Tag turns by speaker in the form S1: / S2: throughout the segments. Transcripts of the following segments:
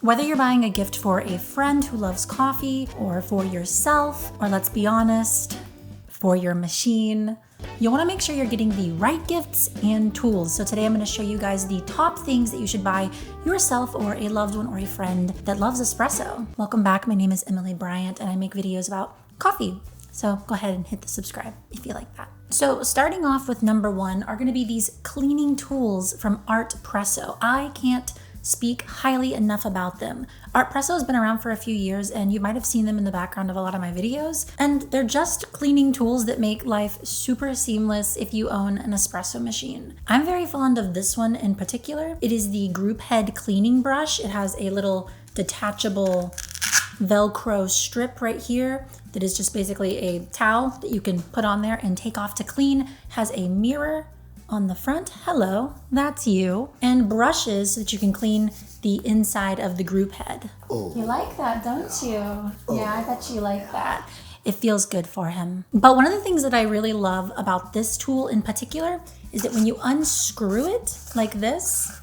S1: Whether you're buying a gift for a friend who loves coffee, or for yourself, or let's be honest, for your machine, you want to make sure you're getting the right gifts and tools. So today I'm going to show you guys the top things that you should buy yourself or a loved one or a friend that loves espresso. Welcome back. My name is Emilee Bryant and I make videos about coffee. So go ahead and hit the subscribe if you like that. So starting off with number one are going to be these cleaning tools from Artpresso. I can't speak highly enough about them. Artpresso has been around for a few years and you might have seen them in the background of a lot of my videos. And they're just cleaning tools that make life super seamless if you own an espresso machine. I'm very fond of this one in particular. It is the group head cleaning brush. It has a little detachable Velcro strip right here that is just basically a towel that you can put on there and take off to clean. It has a mirror on the front, hello, that's you, and brushes so that you can clean the inside of the group head. Oh. You like that, don't you? Oh. Yeah, I bet you like that. It feels good for him. But one of the things that I really love about this tool in particular is that when you unscrew it like this,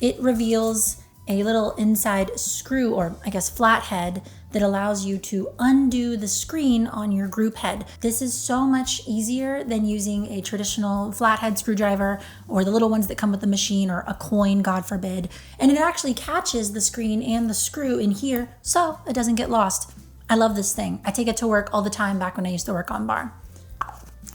S1: it reveals a little inside screw, or I guess flathead, that allows you to undo the screen on your group head. This is so much easier than using a traditional flathead screwdriver or the little ones that come with the machine, or a coin, God forbid. And it actually catches the screen and the screw in here so it doesn't get lost. I love this thing. I take it to work all the time back when I used to work on bar.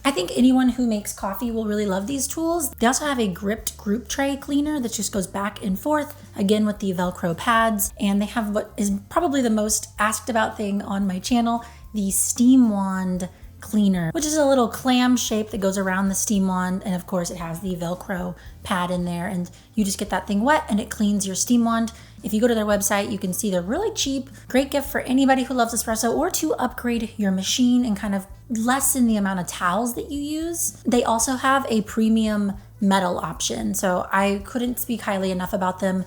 S1: I think anyone who makes coffee will really love these tools. They also have a gripped group tray cleaner that just goes back and forth, again with the Velcro pads. And they have what is probably the most asked about thing on my channel, the steam wand cleaner, which is a little clam shape that goes around the steam wand. And of course it has the Velcro pad in there, and you just get that thing wet and it cleans your steam wand. If you go to their website, you can see they're really cheap. Great gift for anybody who loves espresso or to upgrade your machine and kind of lessen the amount of towels that you use. They also have a premium metal option, so I couldn't speak highly enough about them.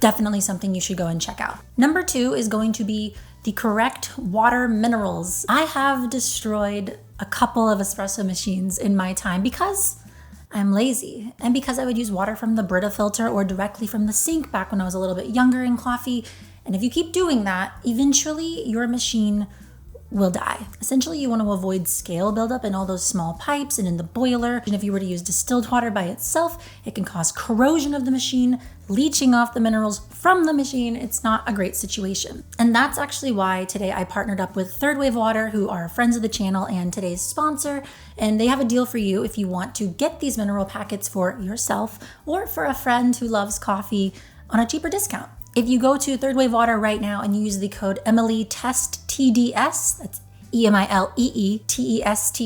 S1: Definitely something you should go and check out. Number two is going to be the correct water minerals. I have destroyed a couple of espresso machines in my time because I'm lazy, and because I would use water from the Brita filter or directly from the sink back when I was a little bit younger in coffee. And if you keep doing that, eventually your machine will die. Essentially, you want to avoid scale buildup in all those small pipes and in the boiler. And if you were to use distilled water by itself, it can cause corrosion of the machine, leaching off the minerals from the machine. It's not a great situation. And that's actually why today I partnered up with Third Wave Water, who are friends of the channel and today's sponsor. And they have a deal for you if you want to get these mineral packets for yourself or for a friend who loves coffee on a cheaper discount. If you go to Third Wave Water right now and you use the code Emilee TEST TDS, that's EMILEE TEST,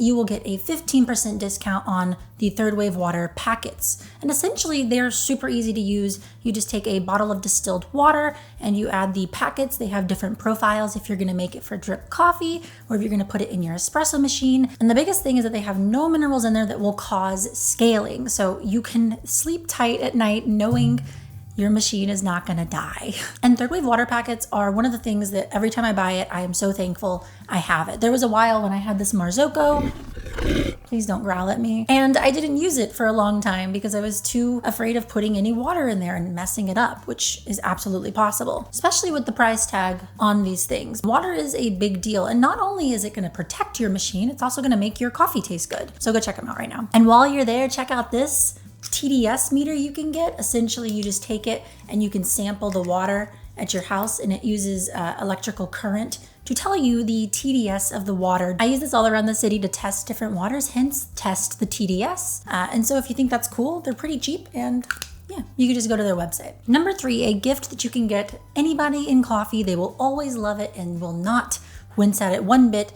S1: you will get a 15% discount on the Third Wave Water packets. And essentially they're super easy to use. You just take a bottle of distilled water and you add the packets. They have different profiles if you're gonna make it for drip coffee or if you're gonna put it in your espresso machine. And the biggest thing is that they have no minerals in there that will cause scaling. So you can sleep tight at night knowing your machine is not gonna die. And Third Wave Water packets are one of the things that every time I buy it, I am so thankful I have it. There was a while when I had this Marzocco, please don't growl at me, and I didn't use it for a long time because I was too afraid of putting any water in there and messing it up, which is absolutely possible, especially with the price tag on these things. Water is a big deal, and not only is it gonna protect your machine, it's also gonna make your coffee taste good. So go check them out right now. And while you're there, check out this TDS meter you can get. Essentially, you just take it and you can sample the water at your house, and it uses electrical current to tell you the TDS of the water. I use this all around the city to test different waters, hence test the TDS. And so if you think that's cool, they're pretty cheap, and yeah, you can just go to their website. Number three, a gift that you can get anybody in coffee. They will always love it and will not wince at it one bit,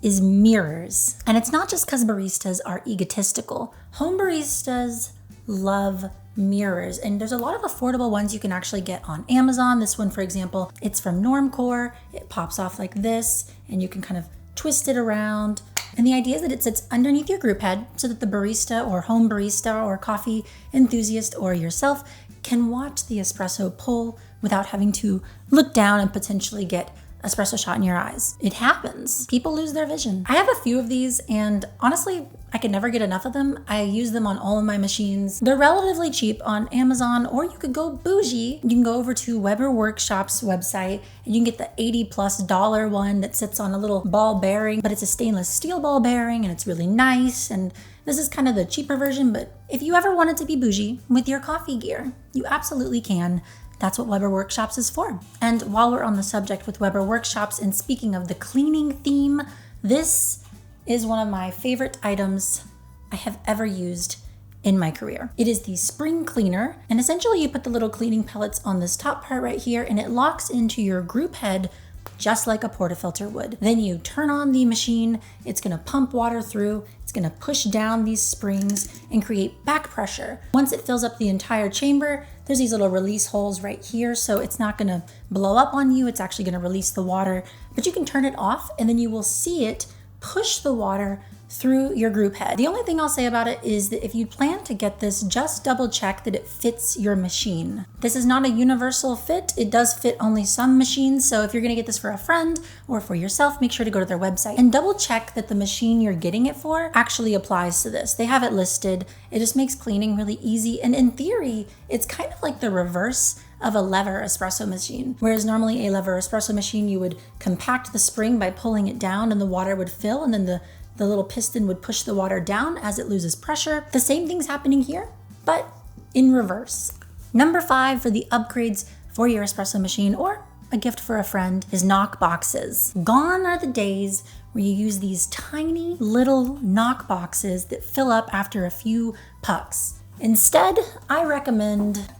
S1: is mirrors. And it's not just because baristas are egotistical. Home baristas love mirrors, and there's a lot of affordable ones you can actually get on Amazon. This one, for example, it's from Normcore. It pops off like this, and you can kind of twist it around. And the idea is that it sits underneath your group head so that the barista or home barista or coffee enthusiast or yourself can watch the espresso pull without having to look down and potentially get espresso shot in your eyes. It happens. People lose their vision. I have a few of these, and honestly, I can never get enough of them. I use them on all of my machines. They're relatively cheap on Amazon, or you could go bougie. You can go over to Weber Workshop's website and you can get the $80+ one that sits on a little ball bearing, but it's a stainless steel ball bearing and it's really nice. And this is kind of the cheaper version, but if you ever wanted to be bougie with your coffee gear, you absolutely can. That's what Weber Workshops is for. And while we're on the subject with Weber Workshops, and speaking of the cleaning theme, this is one of my favorite items I have ever used in my career. It is the spring cleaner, and essentially you put the little cleaning pellets on this top part right here, and it locks into your group head just like a portafilter would. Then you turn on the machine, it's gonna pump water through, it's gonna push down these springs and create back pressure. Once it fills up the entire chamber, there's these little release holes right here, so it's not gonna blow up on you, it's actually gonna release the water, but you can turn it off and then you will see it push the water through your group head. The only thing I'll say about it is that if you plan to get this, just double check that it fits your machine. This is not a universal fit. It does fit only some machines. So if you're gonna get this for a friend or for yourself, make sure to go to their website and double check that the machine you're getting it for actually applies to this. They have it listed. It just makes cleaning really easy. And in theory, it's kind of like the reverse of a lever espresso machine. Whereas normally a lever espresso machine, you would compact the spring by pulling it down and the water would fill, and then the little piston would push the water down as it loses pressure. The same thing's happening here, but in reverse. Number 5 for the upgrades for your espresso machine or a gift for a friend is Knockboxes. Gone are the days where you use these tiny little Knockboxes that fill up after a few pucks. Instead, I recommend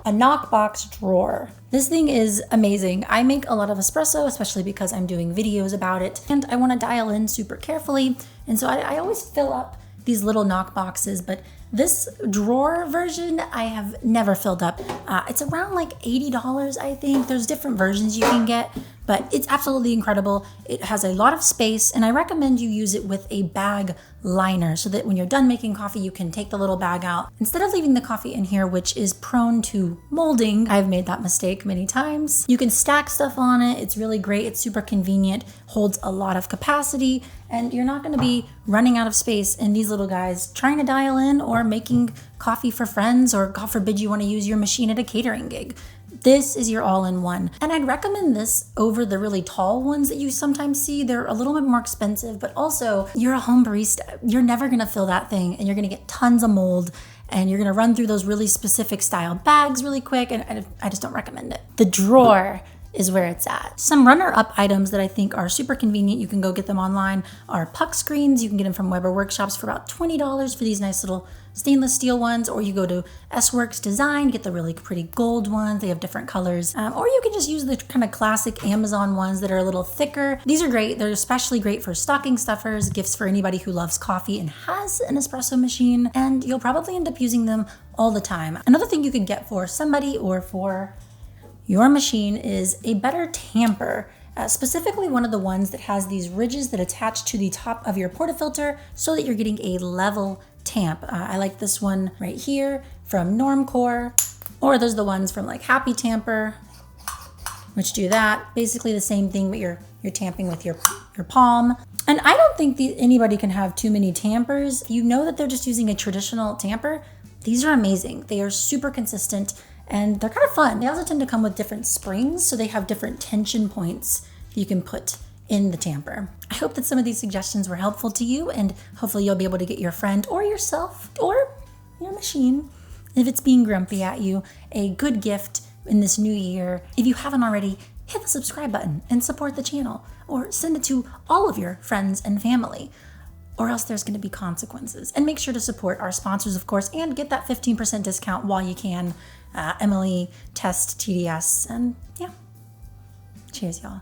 S1: a Knockbox drawer. This thing is amazing. I make a lot of espresso, especially because I'm doing videos about it, and I want to dial in super carefully. And so I always fill up these little Knockboxes, but this drawer version I have never filled up. It's around like $80, I think. There's different versions you can get, but it's absolutely incredible. It has a lot of space, and I recommend you use it with a bag liner so that when you're done making coffee, you can take the little bag out. Instead of leaving the coffee in here, which is prone to molding, I've made that mistake many times. You can stack stuff on it. It's really great. It's super convenient, holds a lot of capacity, and you're not gonna be running out of space in these little guys trying to dial in or making coffee for friends, or God forbid you wanna use your machine at a catering gig. This is your all-in-one. And I'd recommend this over the really tall ones that you sometimes see. They're a little bit more expensive, but also you're a home barista. You're never gonna fill that thing and you're gonna get tons of mold, and you're gonna run through those really specific style bags really quick, and I just don't recommend it. The drawer is where it's at. Some runner-up items that I think are super convenient, you can go get them online, are puck screens. You can get them from Weber Workshops for about $20 for these nice little stainless steel ones, or you go to S-Works Design, get the really pretty gold ones. They have different colors. Or you can just use the kind of classic Amazon ones that are a little thicker. These are great. They're especially great for stocking stuffers, gifts for anybody who loves coffee and has an espresso machine, and you'll probably end up using them all the time. Another thing you could get for somebody or for your machine is a better tamper. Specifically one of the ones that has these ridges that attach to the top of your portafilter so that you're getting a level tamp. I like this one right here from Normcore, or there's the ones from like Happy Tamper, which do that. Basically the same thing, but you're tamping with your palm. And I don't think anybody can have too many tampers. You know that they're just using a traditional tamper. These are amazing. They are super consistent and they're kind of fun. They also tend to come with different springs, so they have different tension points you can put in the tamper. I hope that some of these suggestions were helpful to you, and hopefully you'll be able to get your friend or yourself or your machine, if it's being grumpy at you, a good gift in this new year. If you haven't already, hit the subscribe button and support the channel, or send it to all of your friends and family, or else there's gonna be consequences. And make sure to support our sponsors, of course, and get that 15% discount while you can. Emilee, Test, TDS, and yeah. Cheers, y'all.